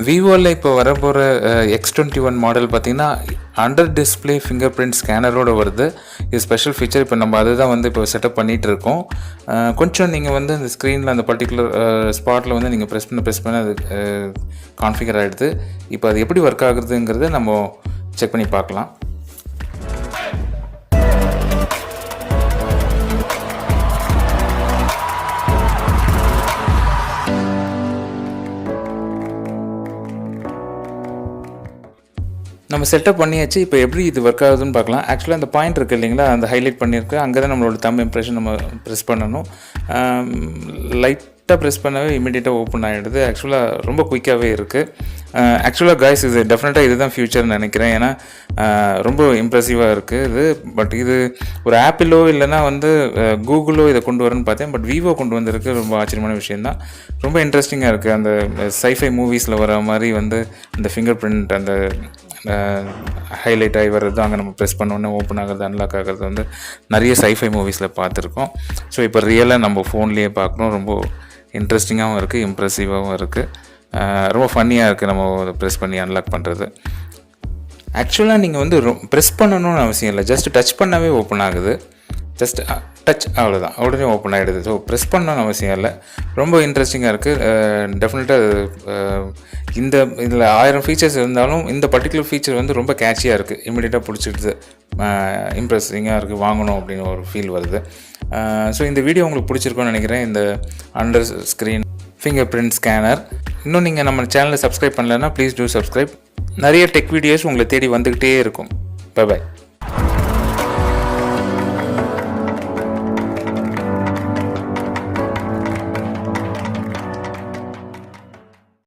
விவோவில் இப்போ வரப்போகிற X21 model பார்த்திங்கன்னா அண்டர் டிஸ்பிளே ஃபிங்கர் பிரிண்ட் ஸ்கேனரோடு வருது. இது ஸ்பெஷல் ஃபீச்சர். இப்போ நம்ம அதுதான் வந்து இப்போ செட்டப் பண்ணிகிட்டு இருக்கோம். கொஞ்சம் நீங்கள் வந்து அந்த ஸ்க்ரீனில் அந்த பர்டிகுலர் ஸ்பாட்டில் வந்து நீங்கள் ப்ரெஸ் பண்ண அது கான்ஃபிகர் ஆகிடுது. இப்போ அது எப்படி ஒர்க் ஆகுதுங்கிறத நம்ம செக் பண்ணி பார்க்கலாம். நம்ம செட்டப் பண்ணியாச்சு. இப்போ எப்படி இது ஒர்க் ஆகுதுன்னு பார்க்கலாம். ஆக்சுவலாக அந்த பாயிண்ட் இருக்குது இல்லைங்களா, அந்த ஹைலைட் பண்ணியிருக்கு. அங்கே தான் நம்மளோட தம் இம்ப்ரெஷன் நம்ம ப்ரெஸ் பண்ணணும். லைட்டாக ப்ரெஸ் பண்ணவே இமீடியட்டாக ஓப்பன் ஆகிடுது. ஆக்சுவலாக ரொம்ப குயிக்காகவே இருக்குது. ஆக்சுவலாக காய்ஸ் இது டெஃபினட்டாக இதுதான் ஃப்யூச்சர்னு நினைக்கிறேன். ஏன்னா ரொம்ப இம்ப்ரெசிவாக இருக்குது இது. பட் இது ஒரு ஆப்பிளோ இல்லைனா வந்து கூகுளோ இதை கொண்டு வரேன்னு பார்த்தேன். பட் விவோ கொண்டு வந்திருக்கு. ரொம்ப ஆச்சரியமான விஷயந்தான். ரொம்ப இன்ட்ரெஸ்டிங்காக இருக்குது. அந்த சைஃபை மூவிஸில் வர மாதிரி வந்து அந்த ஃபிங்கர் பிரிண்ட் அந்த ஹைலைட் ஆகி வர்றது, அங்கே நம்ம ப்ரெஸ் பண்ணோன்னே ஓப்பன் ஆகிறது, அன்லாக் ஆகிறது வந்து நிறைய சைஃபை மூவிஸில் பார்த்துருக்கோம். ஸோ இப்போ ரியலாக நம்ம ஃபோன்லேயே பார்க்கணும். ரொம்ப இன்ட்ரெஸ்டிங்காகவும் இருக்குது, இம்ப்ரெசிவாகவும் இருக்குது, ரொம்ப ஃபன்னியாக இருக்குது நம்ம ப்ரெஸ் பண்ணி அன்லாக் பண்ணுறது. ஆக்சுவலாக நீங்கள் வந்து ப்ரெஸ் பண்ணணும்னு அவசியம் இல்லை. ஜஸ்ட் டச் பண்ணவே ஓப்பன் ஆகுது. ஜஸ்ட் டச், அவ்வளோதான், உடனே ஓப்பன் ஆகிடுது. ஸோ ப்ரெஸ் பண்ணணும்னு அவசியம் இல்லை. ரொம்ப இன்ட்ரெஸ்டிங்காக இருக்குது. டெஃபினட்டாக இந்த இதில் 1000 ஃபீச்சர்ஸ் இருந்தாலும் இந்த பர்டிகுலர் ஃபீச்சர் வந்து ரொம்ப கேட்சியாக இருக்குது. இமீடியட்டாக பிடிச்சிடுது, இம்ப்ரெஸிங்காக இருக்குது, வாங்கணும் அப்படின்னு ஒரு ஃபீல் வருது. ஸோ இந்த வீடியோ உங்களுக்கு பிடிச்சிருக்கோன்னு நினைக்கிறேன். இந்த under screen finger print scanner. இன்னும் நீங்கள் நம்ம சேனலை சப்ஸ்கிரைப் பண்ணலைன்னா ப்ளீஸ் டூ சப்ஸ்கிரைப். நிறைய டெக் வீடியோஸ் உங்களை தேடி வந்துக்கிட்டே இருக்கும். Bye bye.